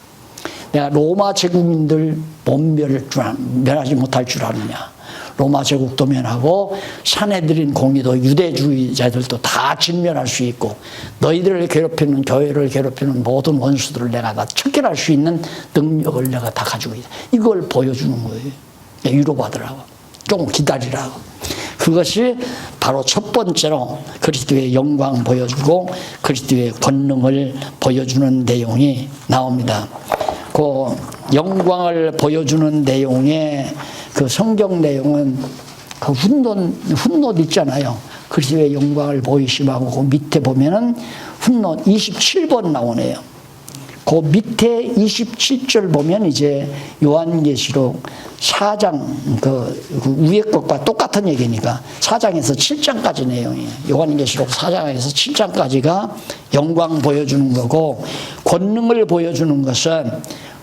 Speaker 1: 내가 로마 제국민들 못 멸하지 못할 줄 아느냐. 로마 제국도 면하고 사내들인 공의도 유대주의자들도 다 진멸할 수 있고 너희들을 괴롭히는 교회를 괴롭히는 모든 원수들을 내가 다 척결할 수 있는 능력을 내가 다 가지고 있다. 이걸 보여주는 거예요. 위로받으라고. 좀 기다리라고. 그것이 바로 첫 번째로 그리스도의 영광 보여주고 그리스도의 권능을 보여주는 내용이 나옵니다. 그 영광을 보여주는 내용의 그 성경 내용은 그 훗롯 있잖아요. 그리스도의 영광을 보이심하고 그 밑에 보면은 훗롯 27번 나오네요. 그 밑에 27절 보면 이제 요한계시록 4장 그 위에 것과 똑같은 얘기니까 4장에서 7장까지 내용이에요. 요한계시록 4장에서 7장까지가 영광 보여주는 거고 권능을 보여주는 것은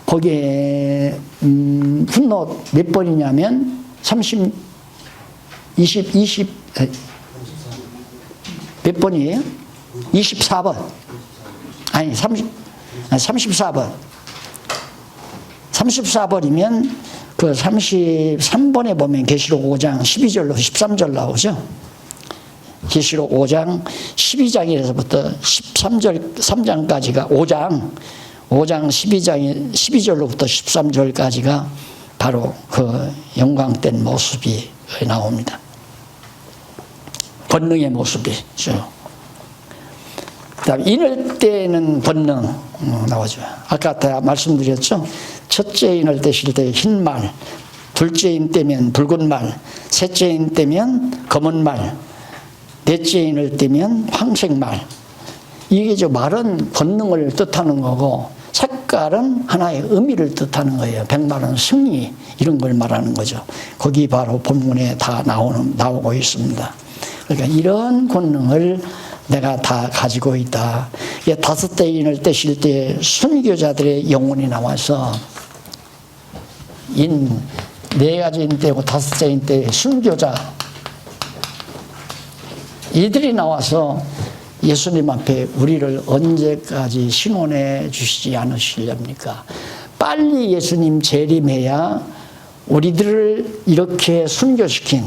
Speaker 1: 거기에 훗롯 몇 번이냐면 20 몇 번이에요? 24번. 아니 34번. 34번이면 그 33번에 보면 계시록 5장 12절로 13절 나오죠. 계시록 5장 12장에서부터 13절 3장까지가 5장 12절로부터 13절까지가 바로 그 영광된 모습이 나옵니다. 권능의 모습이죠. 그다음에 인을 떼는 권능 나오죠. 아까 다 말씀드렸죠. 첫째 인을 떼실 때 흰 말, 둘째 인 떼면 붉은 말, 셋째 인 떼면 검은 말, 넷째 인을 떼면 황색 말. 이게 말은 권능을 뜻하는 거고 색깔은 하나의 의미를 뜻하는 거예요. 백말은 승리 이런 걸 말하는 거죠. 거기 바로 본문에 다 나오고 있습니다. 그러니까 이런 권능을 내가 다 가지고 있다. 다섯째 인을 떼실 때 순교자들의 영혼이 나와서 인 네 가지 인 떼고 다섯째 인 때 순교자 이들이 나와서 예수님 앞에 우리를 언제까지 신원해 주시지 않으시렵니까? 빨리 예수님 재림해야 우리들을 이렇게 순교시킨,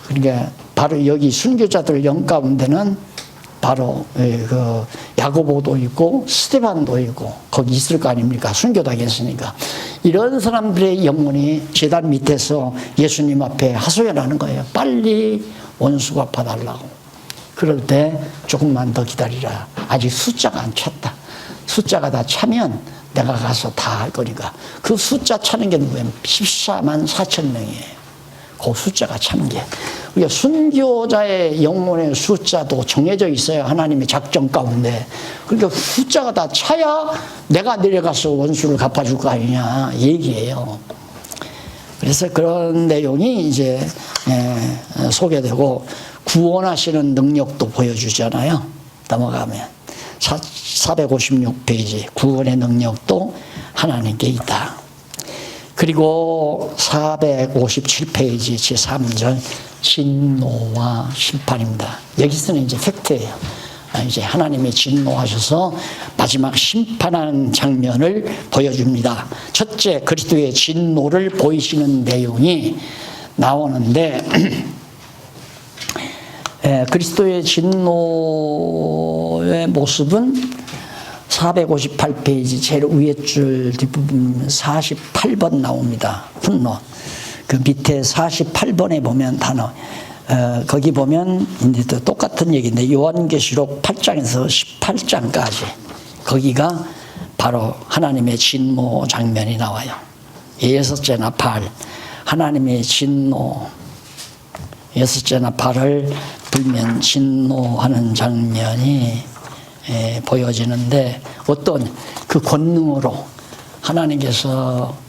Speaker 1: 그러니까 바로 여기 순교자들 영 가운데는 바로 그 야고보도 있고 스데반도 있고 거기 있을 거 아닙니까? 순교당했으니까. 이런 사람들의 영혼이 제단 밑에서 예수님 앞에 하소연하는 거예요. 빨리 원수 갚아달라고. 그럴 때 조금만 더 기다리라. 아직 숫자가 안 찼다. 숫자가 다 차면 내가 가서 다 할 거니까. 그 숫자 차는 게 누구예요? 14만 4천 명이에요. 그 숫자가 참 게. 우리가 순교자의 영혼의 숫자도 정해져 있어요. 하나님의 작정 가운데. 그러니까 숫자가 다 차야 내가 내려가서 원수를 갚아줄 거 아니냐 얘기예요. 그래서 그런 내용이 이제 소개되고 구원하시는 능력도 보여주잖아요. 넘어가면 456페이지 구원의 능력도 하나님께 있다. 그리고 457페이지 제3절 진노와 심판입니다. 여기서는 이제 팩트예요. 이제 하나님이 진노하셔서 마지막 심판하는 장면을 보여줍니다. 첫째, 그리스도의 진노를 보이시는 내용이 나오는데 그리스도의 진노의 모습은 458페이지 제일 위에 줄 뒷부분 48번 나옵니다. 분노. 그 밑에 48번에 보면 단어, 거기 보면 이제 또 똑같은 얘기인데 요한계시록 8장에서 18장까지 거기가 바로 하나님의 진노 장면이 나와요. 여섯째 나팔, 하나님의 진노, 여섯째 나팔을 불면 진노하는 장면이 보여지는데 어떤 그 권능으로 하나님께서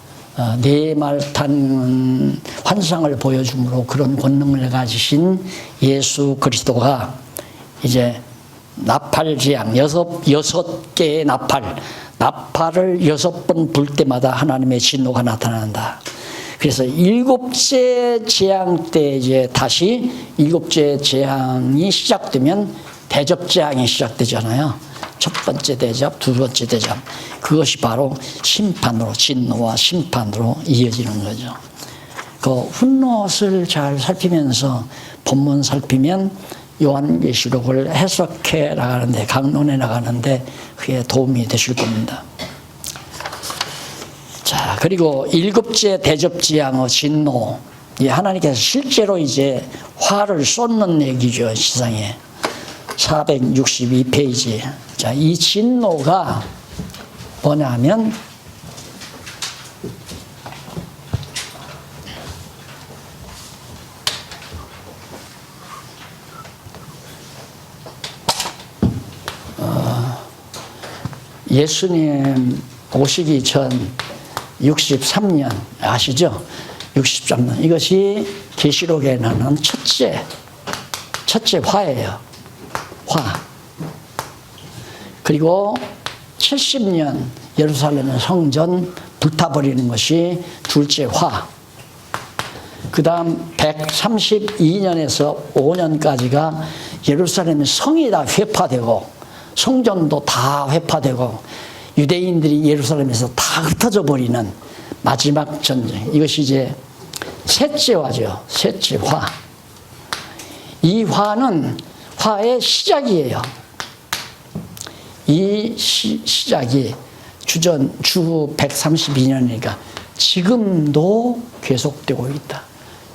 Speaker 1: 네 말 탄 환상을 보여줌으로 그런 권능을 가지신 예수 그리스도가 이제 나팔 재앙 여섯 개의 나팔을 6번 불 때마다 하나님의 진노가 나타난다. 그래서 7째 재앙 때 이제 다시 7째 재앙이 시작되면 대접 재앙이 시작되잖아요. 첫 번째 대접, 두 번째 대접. 그것이 바로 심판으로, 진노와 심판으로 이어지는 거죠. 그 훗넛을 잘 살피면서 본문 살피면 요한계시록을 해석해 나가는데, 강론해 나가는데 그게 도움이 되실 겁니다. 자, 그리고 7째 대접 재앙의 진노. 하나님께서 실제로 이제 화를 쏟는 얘기죠, 세상에. 462페이지. 자, 이 진노가 뭐냐면 예수님 오시기 전 63년 아시죠? 63년. 이것이 계시록에 나오는 첫째 화예요. 화. 그리고 70년 예루살렘의 성전 불타버리는 것이 둘째 화. 그 다음 132년에서 5년까지가 예루살렘의 성이 다 회파되고 성전도 다 회파되고 유대인들이 예루살렘에서 다 흩어져 버리는 마지막 전쟁. 이것이 이제 셋째 화죠. 셋째 화. 이 화는 화의 시작이에요. 이 시작이 주 132년이니까 지금도 계속되고 있다.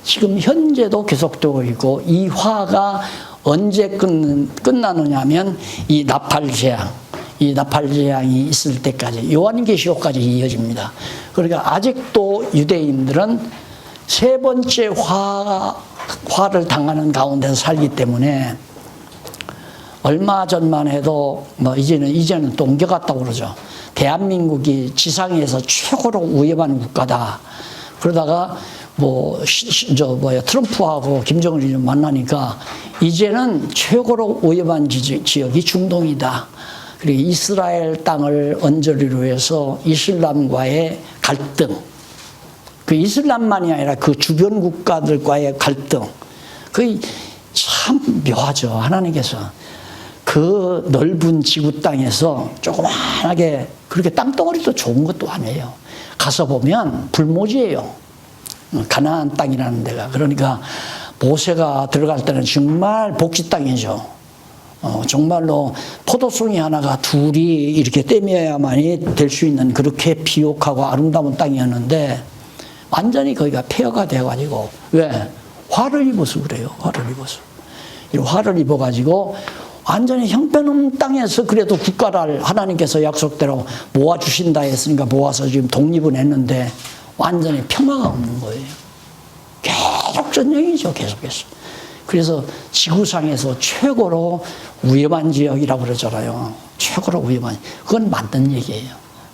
Speaker 1: 지금 현재도 계속되고 있고 이 화가 언제 끝나느냐 하면 이 나팔 재앙이 있을 때까지 요한계시록까지 이어집니다. 그러니까 아직도 유대인들은 세 번째 화를 당하는 가운데서 살기 때문에 얼마 전만 해도 뭐 이제는 또 옮겨갔다고 그러죠. 대한민국이 지상에서 최고로 위험한 국가다. 그러다가 트럼프하고 김정은이 좀 만나니까 이제는 최고로 위험한 지역이 중동이다. 그리고 이스라엘 땅을 언저리로 해서 이슬람과의 갈등, 그 이슬람만이 아니라 그 주변 국가들과의 갈등, 그게 참 묘하죠. 하나님께서 그 넓은 지구 땅에서 조그만하게 그렇게 땅덩어리도 좋은 것도 아니에요. 가서 보면 불모지예요. 가나안 땅이라는 데가. 그러니까 모세가 들어갈 때는 정말 복지 땅이죠. 정말로 포도송이 하나가 둘이 이렇게 떼매야만이 될 수 있는 그렇게 비옥하고 아름다운 땅이었는데 완전히 거기가 폐허가 되어가지고 왜? 화를 입어서 그래요. 화를 입어서. 이 화를 입어가지고 완전히 형편없는 땅에서 그래도 국가를 하나님께서 약속대로 모아주신다 했으니까 모아서 지금 독립은 했는데 완전히 평화가 없는 거예요. 계속 전쟁이죠. 계속해서. 그래서 지구상에서 최고로 위험한 지역이라고 그러잖아요. 최고로 위험한. 그건 맞는 얘기예요.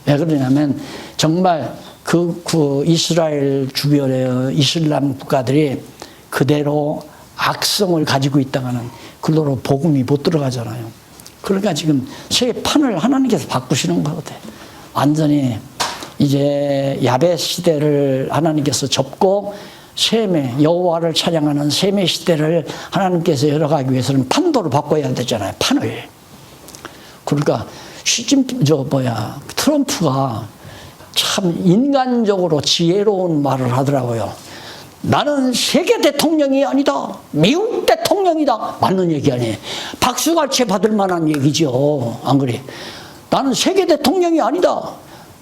Speaker 1: 왜 그러냐면 정말 그 이스라엘 주변의 이슬람 국가들이 그대로 악성을 가지고 있다가는 그대로 복음이 못 들어가잖아요. 그러니까 지금 세계 판을 하나님께서 바꾸시는 거거든요. 완전히 이제 야베 시대를 하나님께서 접고 셈의 여호와를 찬양하는 셈의 시대를 하나님께서 열어가기 위해서는 판도를 바꿔야 되잖아요. 판을. 그러니까 트럼프가 참 인간적으로 지혜로운 말을 하더라고요. 나는 세계 대통령이 아니다. 미국 대통령이다. 맞는 얘기 아니에요. 박수갈채 받을 만한 얘기죠. 안 그래? 나는 세계 대통령이 아니다.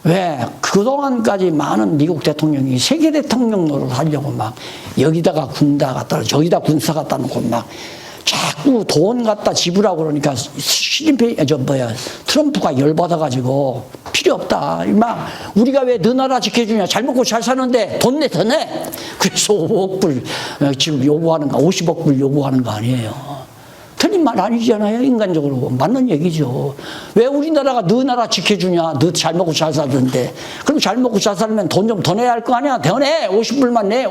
Speaker 1: 왜? 그동안까지 많은 미국 대통령이 세계 대통령 노릇 하려고 막 여기다가 군사 갖다 저기다 군사 갖다 놓고 막 자꾸 돈 갖다 지불하고 그러니까 트럼프가 열받아가지고 필요 없다. 막 우리가 왜 너 나라 지켜주냐. 잘 먹고 잘 사는데 돈 내, 더 내. 그래서 5억 불 지금 요구하는 거, 50억 불 요구하는 거 아니에요. 틀린 말 아니잖아요. 인간적으로. 맞는 얘기죠. 왜 우리나라가 너 나라 지켜주냐. 너 잘 먹고 잘 살던데. 그럼 잘 먹고 잘 살면 돈 좀 더 내야 할 거 아니야. 더 내. 50불만 내.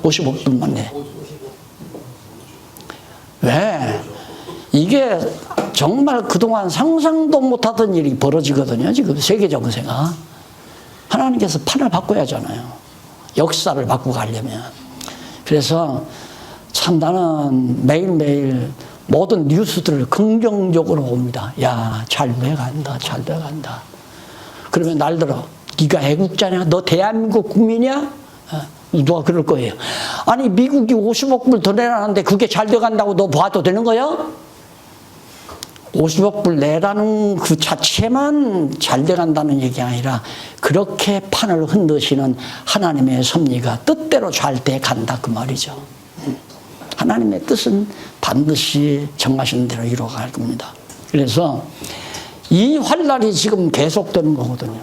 Speaker 1: 50억 불만 내. 왜? 이게 정말 그동안 상상도 못하던 일이 벌어지거든요. 지금 세계 정세가. 하나님께서 판을 바꿔야 하잖아요. 역사를 바꾸고 가려면. 그래서 참 나는 매일매일 모든 뉴스들을 긍정적으로 봅니다. 야, 잘 돼간다. 잘 돼간다. 그러면 날들어. 네가 애국자냐? 너 대한민국 국민이야? 누가 그럴 거예요. 아니 미국이 50억 불 더 내라는데 그게 잘 돼간다고 너 봐도 되는 거야? 50억 불 내라는 그 자체만 잘 돼간다는 얘기 아니라 그렇게 판을 흔드시는 하나님의 섭리가 뜻대로 잘 돼간다 그 말이죠. 하나님의 뜻은 반드시 정하신 대로 이루어갈 겁니다. 그래서 이 환란이 지금 계속되는 거거든요.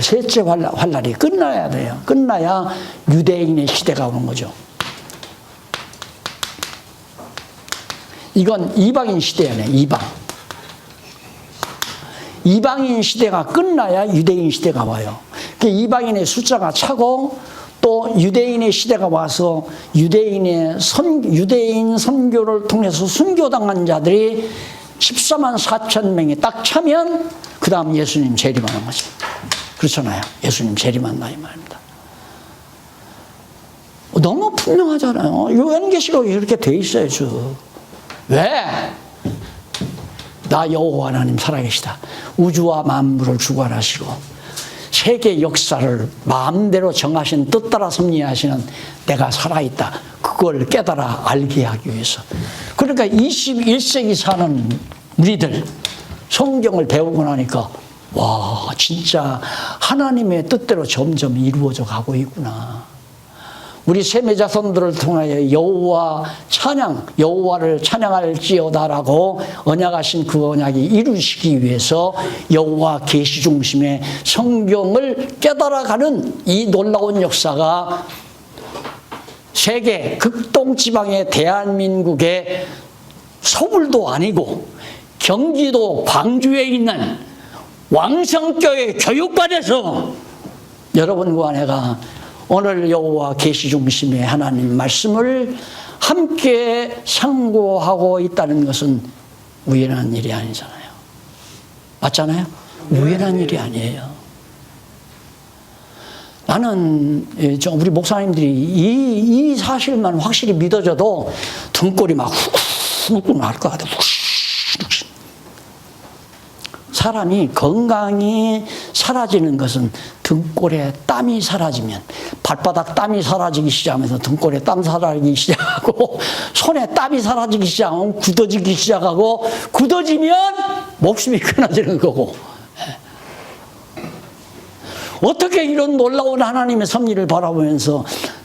Speaker 1: 셋째 환란이 끝나야 돼요. 끝나야 유대인의 시대가 오는 거죠. 이건 이방인 시대예요. 이방인 시대가 끝나야 유대인 시대가 와요. 이방인의 숫자가 차고 또 유대인의 시대가 와서 유대인 선교를 통해서 순교당한 자들이 14만 4천 명이 딱 차면 그 다음 예수님 재림하는 거죠. 그렇잖아요. 예수님 재림한다 이 말입니다. 너무 분명하잖아요. 요한계시록에 이렇게 돼 있어요. 왜? 나 여호와 하나님 살아계시다. 우주와 만물을 주관하시고 세계 역사를 마음대로 정하신 뜻 따라 섭리하시는 내가 살아있다. 그걸 깨달아 알게 하기 위해서. 그러니까 21세기 사는 우리들 성경을 배우고 나니까 와 진짜 하나님의 뜻대로 점점 이루어져 가고 있구나. 우리 셈의 자손들을 통하여 여호와를 찬양할지어다라고 언약하신 그 언약이 이루시기 위해서 여호와 계시 중심의 성경을 깨달아가는 이 놀라운 역사가 세계 극동지방의 대한민국의 서울도 아니고 경기도 광주에 있는 왕성교회 교육관에서 여러분과 내가 오늘 여호와 계시 중심의 하나님 말씀을 함께 상고하고 있다는 것은 우연한 일이 아니잖아요. 맞잖아요? 우연한 일이 아니에요. 나는 우리 목사님들이 이 사실만 확실히 믿어져도 등골이 막 훅훅 훅 날 것 같아. 훅. 사람이 건강이 사라지는 것은 등골에 땀이 사라지면, 발바닥 땀이 사라지기 시작하면서 등골에 땀 사라지기 시작하고, 손에 땀이 사라지기 시작하면 굳어지기 시작하고, 굳어지면 목숨이 끊어지는 거고. 어떻게 이런 놀라운 하나님의 섭리를 바라보면서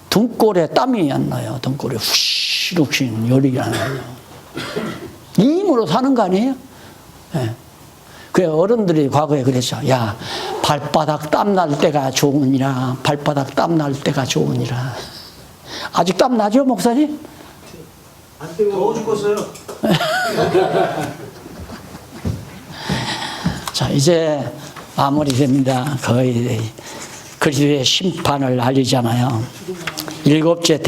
Speaker 1: 등골에 땀이 안 나요? 등골에 훅 열이 안 나요. 이 힘으로 사는 거 아니에요? 네. 그 어른들이 과거에 그랬죠. 야, 발바닥 땀 날 때가 좋으니라. 발바닥 땀 날 때가 좋으니라. 아직 땀 나죠, 목사님?
Speaker 2: 안 뜨거워 죽었어요.
Speaker 1: 자, 이제 마무리됩니다. 거의 그리스도의 심판을 알리잖아요. 일곱째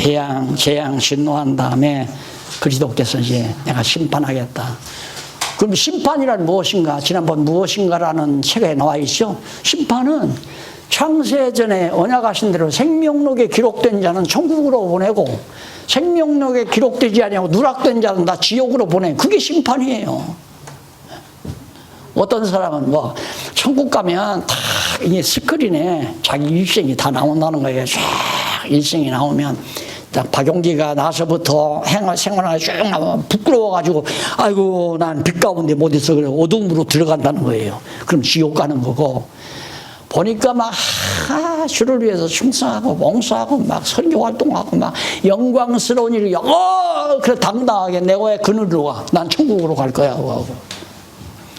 Speaker 1: 재앙 진노한 다음에 그리스도께서 이제 내가 심판하겠다. 그럼 심판이란 무엇인가? 지난번 무엇인가라는 책에 나와 있죠. 심판은 창세전에 언약하신 대로 생명록에 기록된 자는 천국으로 보내고, 생명록에 기록되지 아니하고 누락된 자는 다 지옥으로 보내. 그게 심판이에요. 어떤 사람은 뭐 천국 가면 다 이게 스크린에 자기 일생이 다 나온다는 거예요. 쫙 일생이 나오면 박용기가 나서부터 생활하기 쭉 나오면 부끄러워가지고 아이고 난 빛 가운데 못 있어 그래 어둠으로 들어간다는 거예요. 그럼 지옥 가는 거고, 보니까 막 주를 위해서 충성하고 봉사하고 막 선교 활동하고 막 영광스러운 일을 그래 당당하게 내가 왜 그늘로 와? 난 천국으로 갈 거야 하고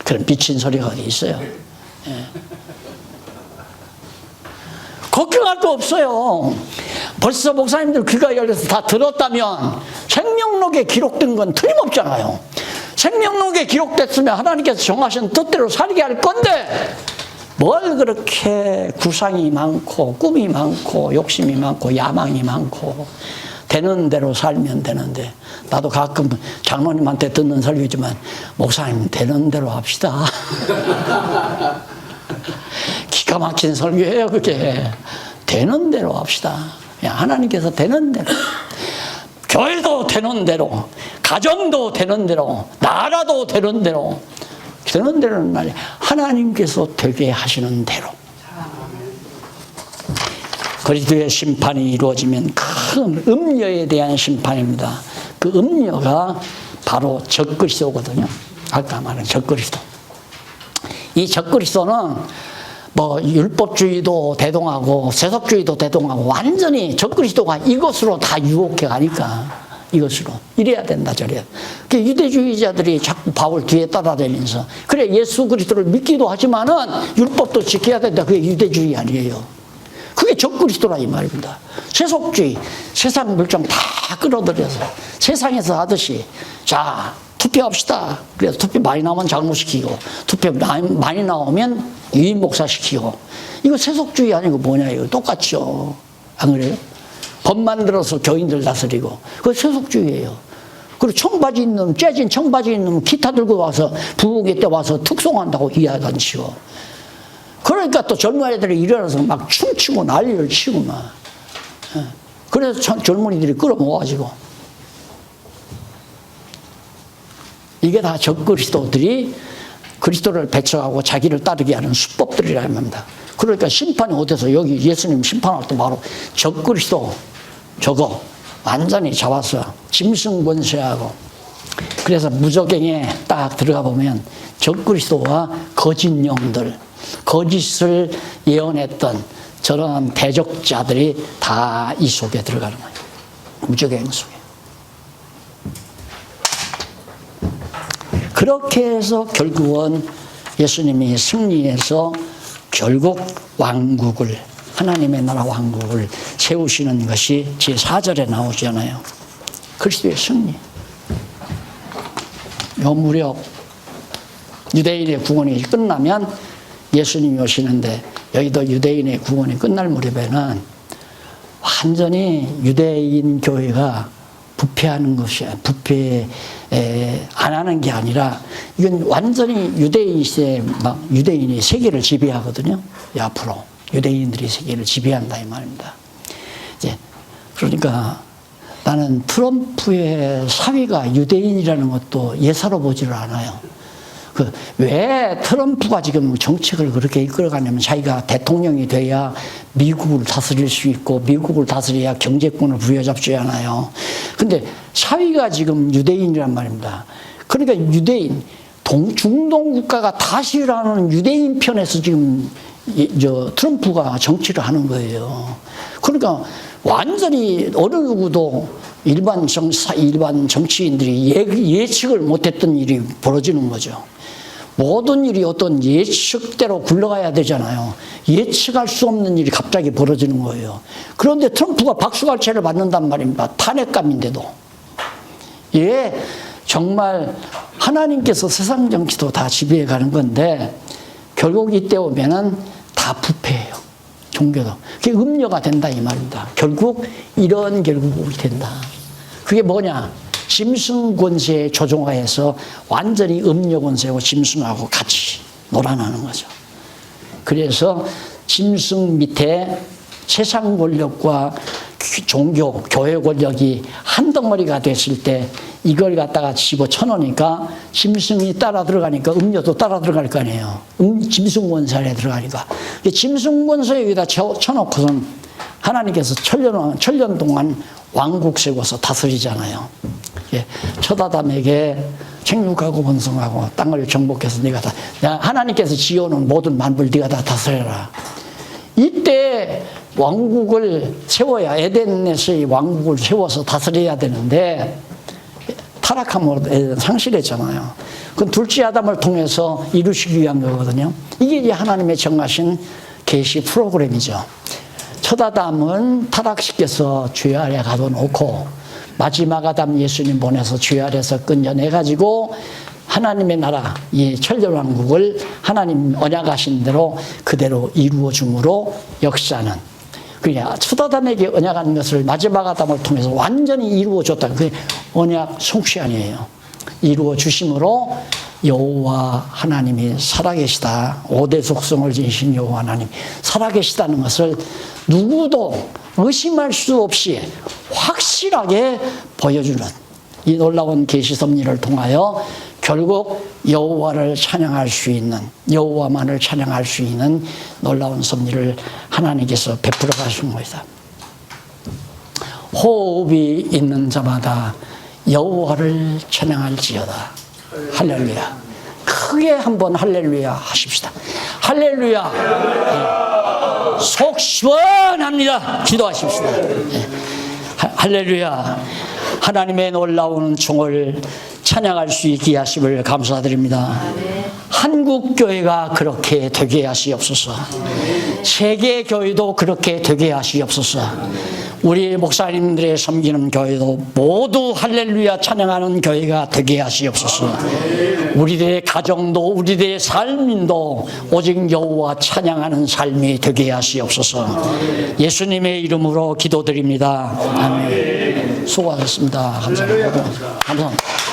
Speaker 1: 그런 미친 소리가 어디 있어요. 예. 걱정할 거 없어요. 벌써 목사님들 귀가 열려서 다 들었다면 생명록에 기록된 건 틀림없잖아요. 생명록에 기록됐으면 하나님께서 정하신 뜻대로 살게 할 건데 뭘 그렇게 구상이 많고 꿈이 많고 욕심이 많고 야망이 많고, 되는 대로 살면 되는데, 나도 가끔 장로님한테 듣는 설교지만 목사님 되는 대로 합시다. 기가 막힌 설교예요 그게. 되는 대로 합시다. 하나님께서 되는 대로, 교회도 되는 대로, 가정도 되는 대로, 나라도 되는 대로, 되는 대로는 아니 하나님께서 되게 하시는 대로. 그리스도의 심판이 이루어지면 큰 음녀에 대한 심판입니다. 그 음녀가 바로 적그리스도거든요. 아까 말한 적그리스도. 이 적그리스도는 뭐 율법주의도 대동하고 세속주의도 대동하고 완전히 적그리스도가 이것으로 다 유혹해 가니까 이것으로 이래야 된다 저래야. 그 유대주의자들이 자꾸 바울 뒤에 따라다니면서 그래 예수 그리스도를 믿기도 하지만은 율법도 지켜야 된다. 그게 유대주의 아니에요. 그게 적그리스도라 이 말입니다. 세속주의, 세상 물정 다 끌어들여서 세상에서 하듯이 자 투표합시다. 그래서 투표 많이 나오면 장로시키고 투표 많이 나오면 유임 목사시키고, 이거 세속주의 아니고 뭐냐 이거 똑같죠. 안 그래요? 법 만들어서 교인들 다스리고 그거 세속주의예요. 그리고 청바지 있는 놈, 재진 청바지 있는 놈 기타 들고 와서 부부계 때 와서 특송한다고 이야기하시고, 그러니까 또 젊은 애들이 일어나서 막 춤추고 난리를 치고 막. 그래서 젊은이들이 끌어모아가지고. 이게 다 적그리스도들이 그리스도를 배척하고 자기를 따르게 하는 수법들이라는 겁니다. 그러니까 심판이 어디서, 여기 예수님 심판할 때 바로 적그리스도 저거 완전히 잡았어요. 짐승 권세하고. 그래서 무저갱에 딱 들어가 보면 적그리스도와 거짓 영들, 거짓을 예언했던 저런 대적자들이 다 이 속에 들어가는 거예요. 무저갱 속에. 그렇게 해서 결국은 예수님이 승리해서 결국 왕국을, 하나님의 나라 왕국을 세우시는 것이 제4절에 나오잖아요. 그리스도의 승리. 요 무렵 유대인의 구원이 끝나면 예수님이 오시는데, 여기도 유대인의 구원이 끝날 무렵에는 완전히 유대인 교회가 부패하는 것이야. 부패 안 하는 게 아니라 이건 완전히 유대인이 세계를 지배하거든요. 앞으로 유대인들이 세계를 지배한다 이 말입니다. 이제 그러니까 나는 트럼프의 사위가 유대인이라는 것도 예사로 보지를 않아요. 왜 트럼프가 지금 정책을 그렇게 이끌어가냐면 자기가 대통령이 돼야 미국을 다스릴 수 있고 미국을 다스려야 경제권을 부여잡지않아요. 근데 사위가 지금 유대인이란 말입니다. 그러니까 유대인, 중동 국가가 다 싫어하는 유대인 편에서 지금 트럼프가 정치를 하는 거예요. 그러니까 완전히 어느 누구도 일반 정치인들이 예측을 못했던 일이 벌어지는 거죠. 모든 일이 어떤 예측대로 굴러가야 되잖아요. 예측할 수 없는 일이 갑자기 벌어지는 거예요. 그런데 트럼프가 박수갈채를 받는단 말입니다. 탄핵감인데도. 정말 하나님께서 세상 정치도 다 지배해 가는 건데 결국 이때 오면은 다 부패해요. 종교도. 그게 음녀가 된다 이 말입니다. 결국 이런 결국이 된다. 그게 뭐냐? 짐승 권세에 조종하여서 완전히 음녀 권세하고 짐승하고 같이 놀아나는 거죠. 그래서 짐승 밑에 세상 권력과 종교, 교회 권력이 한 덩어리가 됐을 때 이걸 갖다가 집어쳐놓으니까 짐승이 따라 들어가니까 음녀도 따라 들어갈 거 아니에요. 짐승 권세 안에 들어가니까. 짐승 권세 여기다 쳐놓고선 하나님께서 천년 동안 왕국 세워서 다스리잖아요. 처다담에게 생육하고 번성하고 땅을 정복해서 네가 다 하나님께서 지어놓은 모든 만물 네가 다 다스려라. 이때 왕국을 세워야 에덴에서의 왕국을 세워서 다스려야 되는데 타락함으로 에덴 상실했잖아요. 그건 둘째 아담을 통해서 이루시기 위한 거거든요. 이게 이제 하나님의 정하신 계시 프로그램이죠. 첫 아담은 타락시켜서 죄 아래 가둬놓고 마지막 아담 예수님 보내서 죄 아래서 끊어내가지고 하나님의 나라, 이 천년왕국을 하나님 언약하신 대로 그대로 이루어 줌으로 역사는 그냥 첫 아담에게 언약한 것을 마지막 아담을 통해서 완전히 이루어 줬다. 그게 언약 성취 아니에요. 이루어 주심으로 여호와 하나님이 살아계시다. 5대 속성을 지니신 여호와 하나님 살아계시다는 것을 누구도 의심할 수 없이 확실하게 보여주는 이 놀라운 계시 섭리를 통하여 결국 여호와를 찬양할 수 있는, 여호와만을 찬양할 수 있는 놀라운 섭리를 하나님께서 베풀어 가신 것이다. 호흡이 있는 자마다 여호와를 찬양할지어다. 할렐루야. 크게 한번 할렐루야 하십시다. 할렐루야. 네. 속 시원합니다. 기도하십시다. 네. 할렐루야. 하나님의 놀라운 종을 찬양할 수 있게 하심을 감사드립니다. 한국 교회가 그렇게 되게 하시옵소서. 세계 교회도 그렇게 되게 하시옵소서. 우리 목사님들의 섬기는 교회도 모두 할렐루야 찬양하는 교회가 되게 하시옵소서. 우리들의 가정도 우리들의 삶인도 오직 여호와 찬양하는 삶이 되게 하시옵소서. 예수님의 이름으로 기도드립니다. 아멘. 수고하셨습니다. 감사합니다. 감사합니다.